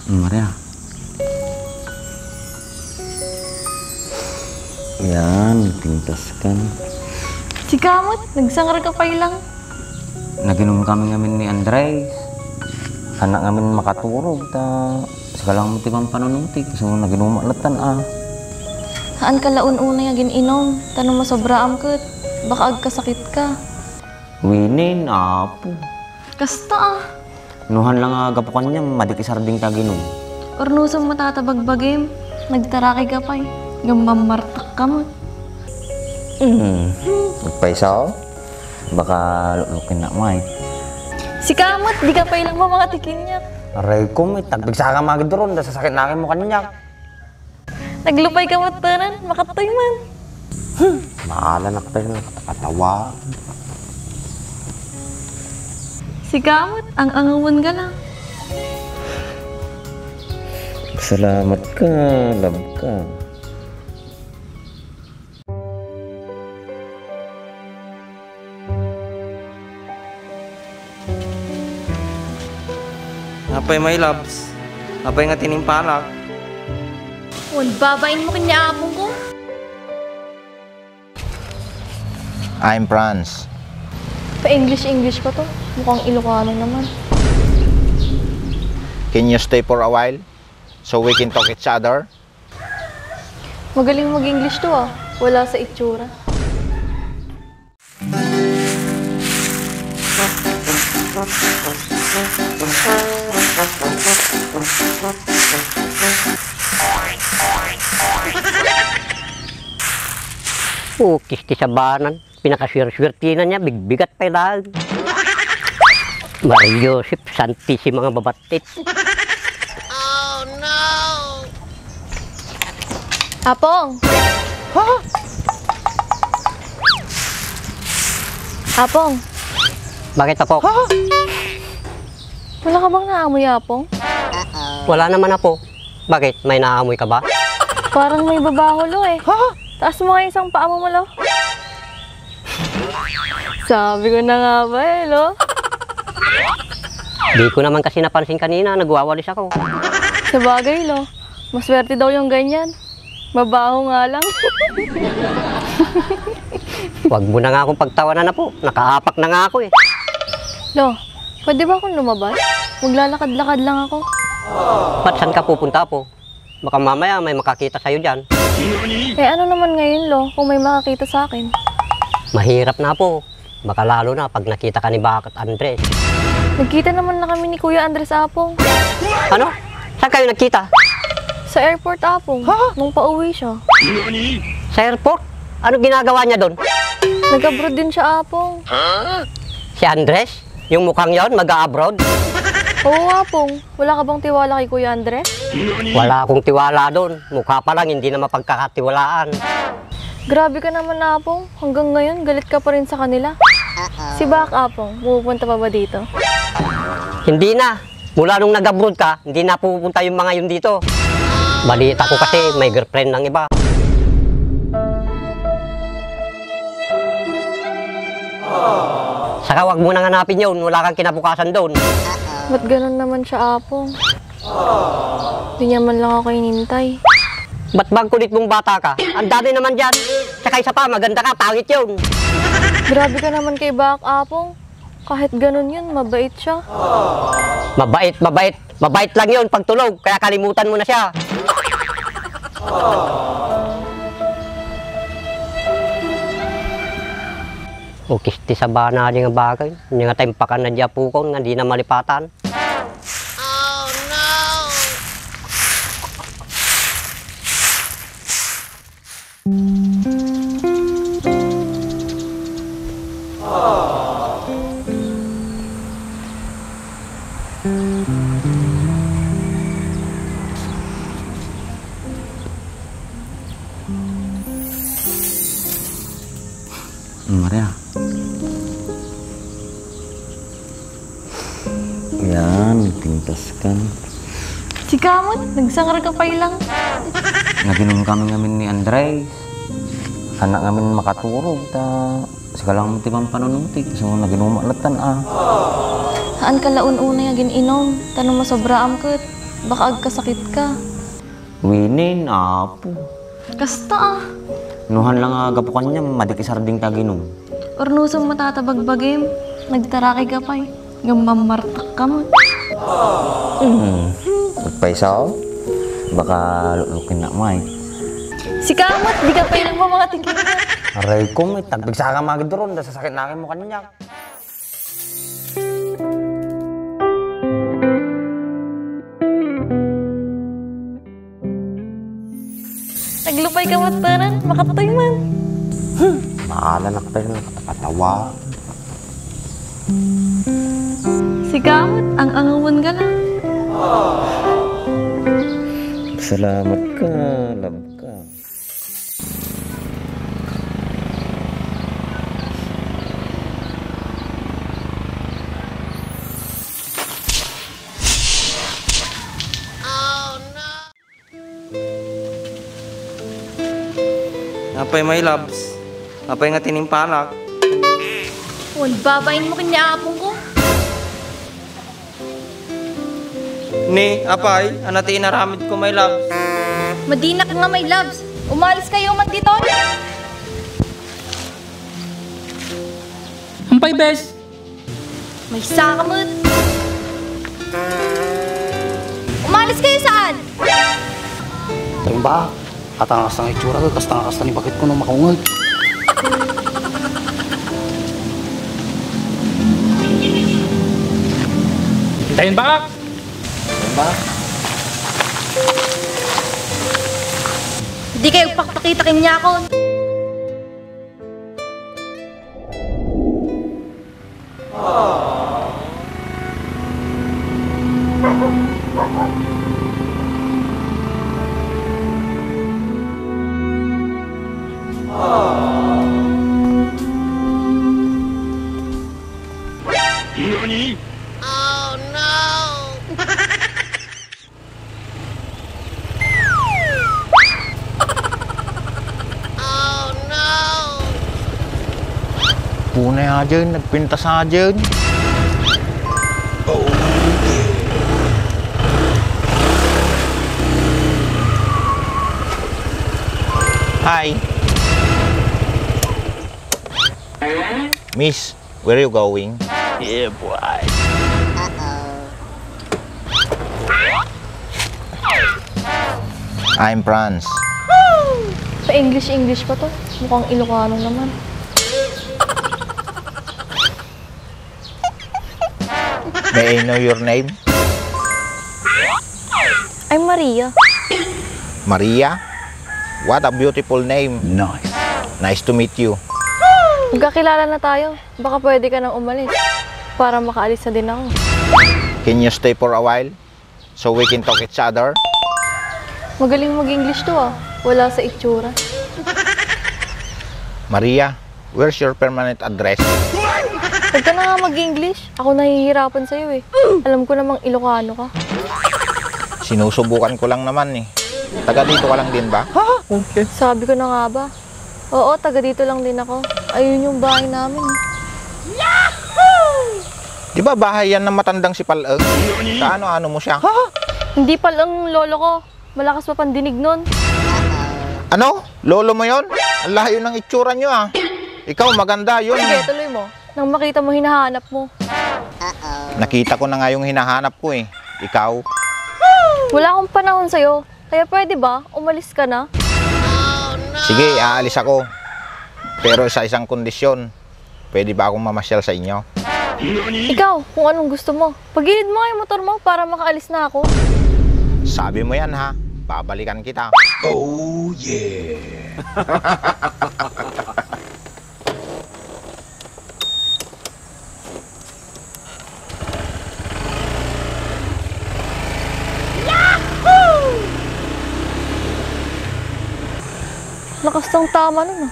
Maria. Yan, pintas kan. Si Kamot, nagsangar ka pa ilang. Naginom kami ngamin ni Andres. Anak ngamin makaturog ta. Sakalang matibang panunutik. So naginom alatan Haan ka laun una yung gininom. Tanong mo sobraam kat. Baka agkasakit ka. Winin, apo. Kasta Nuhan lang agapukan niya, madikisarding taginom. Ornusong matatabagbagim. Nagtaraki ka pa Gamamartak ka mo. Magpaisaw? Baka lulukin na mo Si Kamot, di ka pa ilang mga tikin niya. Aray ko, may tagbigsa ka magid doon. Dasasakit na akin mo kanyak. Naglupay ka mo tanan, makatoy man. Maala na ka tayo, nakatawa. Si Kamot, ang angawan ka lang. Salamat ka, love ka. Apay may loves. Apay nga tinimpalak. Babain mo kanya-apong ko. I'm Franz. Pa-English pa to. Mukhang Ilocano naman. Can you stay for a while so we can talk each other? Magaling mag-English to Wala sa itsura. Kisti sa banan. Pinakaswerte-swerte na niya. Bigbigat pa ilang. Mario Joseph, santi si mga babatit. Oh no! Apong! Apong! Bakit ako? Wala ka bang naamoy, Apong? Wala naman ako. Bakit? May naamoy ka ba? Parang may babahulo Taas mo nga isang paa mo malo. Sabi ko na nga ba lo? Di ko naman kasi napansin kanina. Nagwawalis ako. Sa bagay lo. Maswerte daw yung ganyan. Mabaho nga lang. Huwag mo na nga akong pagtawanan na po. Nakaapak na nga ako Lo, pwede ba akong lumabas? Maglalakad-lakad lang ako. Ba't saan ka pupunta po? Baka mamaya may makakita sa'yo dyan. Ano naman ngayon lo, kung may makakita sa akin? Mahirap na po. Baka lalo na pag nakita ka ni Bakit Andres. Nagkita naman na kami ni Kuya Andres, Apong. Ano? Saan kayo nagkita? Sa airport, Apong. Nung pauwi siya. Sa airport? Ano ginagawa niya doon? Nag-abroad din siya, Apong. Si Andres? Yung mukhang yon mag-a-abroad? Oo, Apong. Wala ka bang tiwala kay Kuya Andres? Wala akong tiwala doon. Mukha pa lang, hindi na mapagkakatiwalaan. Grabe ka naman, Apong. Hanggang ngayon, galit ka pa rin sa kanila. Si Bak, Apong, pupunta pa ba dito? Hindi na. Mula nung nag-abroad ka, hindi na pupunta yung mga yun dito. Balita ko kasi may girlfriend ng iba. Saka wag mo nang hanapin yun. Wala kang kinabukasan doon. Ba't ganun naman siya, Apong? Hindi niya man lang ako inintay. Ba't bang kulit mong bata ka? Ang dami naman dyan. Saka isa pa, maganda ka, pangit yun. Grabe ka naman kay Bak, Apong. Kahit ganun yun, mabait siya. Mabait, mabait. Mabait lang yun pag tulog. Kaya kalimutan mo na siya. O kisti sa bana di nga bagay. Hindi nga tayong pakan na diapukon nga di na malipatan. Oh no! Maria. Yan, pintas kan. Si Kamot, nagsangar ka pa ilang. Naginom kami ngamin ni Andres. Anak ngamin makaturog ta. Sakalang matibang panunutik. So naginom alatan Haan ka laun una yung gininom. Tanong mo sobraam kat. Baka agkasakit ka. Winin, apo. Kasta ah. Nuhan lang aga po kanya, madikisarding taginom. Ornusong matatabagbagim. Nagtaraki ka pa eh. Gamamartak ka mo. Magpaisa ako. Baka lulukin na mo eh. Si Kamot, di ka pa ilang mga tingin mo. Aray ko, may tagbigsa ka magid doon. Dahil sasakit na akin mo kanya. Naglupay ka matanan, makatay man. Maalanak tayo ng katatawa. Si Kamot, ang angawan ka lang. Salamat ka, love ka. Apay may loves. Apay nga tinimpalak. Huwag babain mo kanya apong ko. Ni, apay, anati inaramid ko may loves. Madinak nga may loves. Umalis kayo man dito. Ampay, bes. May sakamot. Umalis kayo saan? Tayo ba? Katangas ng itsura ko, kastangas ni bakit ko nung makaungag. Tayo ba? Hindi kayo pakpakita kanya ako. Punay nga dyan, nagpintas nga dyan. Hi. Miss, where are you going? Yeah, boy. I'm Franz. Pa-English pa to. Mukhang Ilocano naman. May I know your name? I'm Maria. Maria? What a beautiful name. Nice. Nice to meet you. Magkakilala na tayo. Baka pwede ka nang umalis. Para makaalis na din ako. Can you stay for a while? So we can talk each other? Magaling mag-English to ah. Wala sa itsura. Maria, where's your permanent address? Huwag ka na nga mag-English. Ako nahihirapan sa'yo eh. Alam ko namang Ilocano ka. Sinusubukan ko lang naman eh. Taga dito ka lang din ba? Sabi ko na nga ba? Oo, taga dito lang din ako. Ayun yung bahay namin. Di ba bahay yan ng matandang si Paleng? Kaano-ano mo siya? Hindi palang lolo ko. Malakas pa pandinig nun. Ano? Lolo mo yon? Ang layo ng itsura nyo ah. Ikaw maganda yun. Sige, tuloy mo. Nang makita mo, hinahanap mo. Nakita ko na nga yung hinahanap ko eh. Ikaw? Wala akong panahon sa'yo. Kaya pwede ba? Umalis ka na? Sige, aalis ako. Pero sa isang kondisyon. Pwede ba akong mamasyal sa inyo? Ikaw, kung anong gusto mo. Pagilid mo nga yung motor mo para makaalis na ako. Sabi mo yan ha. Babalikan kita. Oh, yeah. Lakas ng tama nun ah.